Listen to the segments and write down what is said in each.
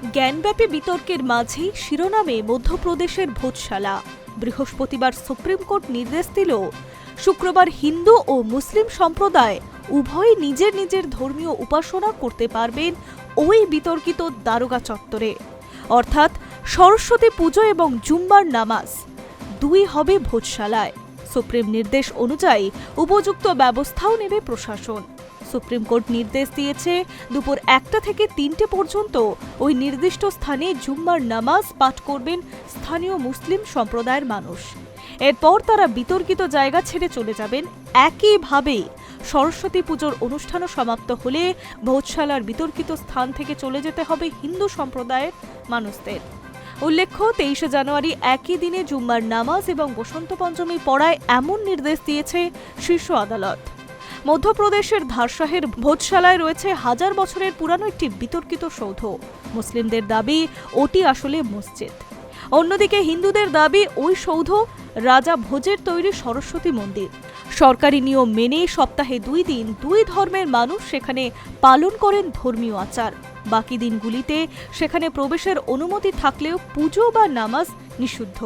জ্ঞানব্যাপী বিতর্কের মাঝেই শিরোনামে মধ্যপ্রদেশের ভোজশালা। বৃহস্পতিবার সুপ্রিম কোর্ট নির্দেশ দিল, শুক্রবার হিন্দু ও মুসলিম সম্প্রদায় উভয়ই নিজের নিজের ধর্মীয় উপাসনা করতে পারবেন ওই বিতর্কিত দারোগা চত্বরে। অর্থাৎ সরস্বতী পুজো এবং জুম্মার নামাজ দুই হবে ভোজশালায়। সুপ্রিম নির্দেশ অনুযায়ী উপযুক্ত ব্যবস্থাও নেবে প্রশাসন। সুপ্রিম কোর্ট নির্দেশ দিয়েছে, দুপুর 1টা থেকে 3টে পর্যন্ত ওই নির্দিষ্ট স্থানে জুম্মার নামাজ পাঠ করবেন স্থানীয় মুসলিম সম্প্রদায়ের মানুষ। এরপর তারা বিতর্কিত জায়গা ছেড়ে চলে যাবেন। একইভাবে সরস্বতী পুজোর অনুষ্ঠানও সমাপ্ত হলে ভোজশালার বিতর্কিত স্থান থেকে চলে যেতে হবে হিন্দু সম্প্রদায়ের মানুষদের। উল্লেখ্য, 23শে জানুয়ারি একই দিনে জুম্মার নামাজ এবং বসন্ত পঞ্চমী পড়ায় এমন নির্দেশ দিয়েছে শীর্ষ আদালত। মধ্যপ্রদেশের ধারসাহের ভোজশালায় রয়েছে হাজার বছরের পুরানো একটি বিতর্কিত সৌধ। মুসলিমদের দাবি ওটি আসলে মসজিদ। অন্যদিকে হিন্দুদের দাবি ওই সৌধ রাজা ভোজের তৈরি সরস্বতী মন্দির। সরকারি নিয়ম মেনে সপ্তাহে 2 দিন দুই ধর্মের মানুষ সেখানে পালন করেন ধর্মীয় আচার। বাকি দিনগুলিতে সেখানে প্রবেশের অনুমতি থাকলেও পুজো বা নামাজ নিষিদ্ধ।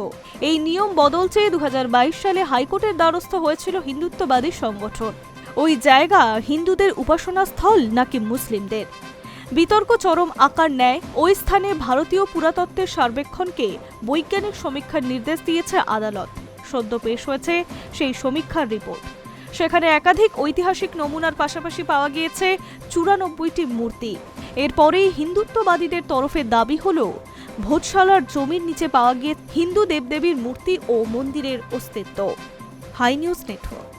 এই নিয়ম বদল চেয়ে 2022 সালে হাইকোর্টের দ্বারস্থ হয়েছিল হিন্দুত্ববাদী সংগঠন। ওই জায়গা হিন্দুদের উপাসনা স্থল নাকি মুসলিমদের? বিতর্ক চরম আকার নেয়। ওই স্থানে ভারতীয় পুরাতত্ত্বের সর্বেক্ষণকে বৈজ্ঞানিক সমীক্ষার নির্দেশ দিয়েছে আদালত। সদ্য পেশ হয়েছে সেই সমীক্ষার রিপোর্ট। সেখানে একাধিক ঐতিহাসিক নমুনার পাশাপাশি পাওয়া গিয়েছে 94টি মূর্তি। এরপরেই হিন্দুত্ববাদীদের তরফে দাবি হলো, ভোজশালার জমির নিচে পাওয়া গিয়ে হিন্দু দেবদেবীর মূর্তি ও মন্দিরের অস্তিত্ব। Hi news network.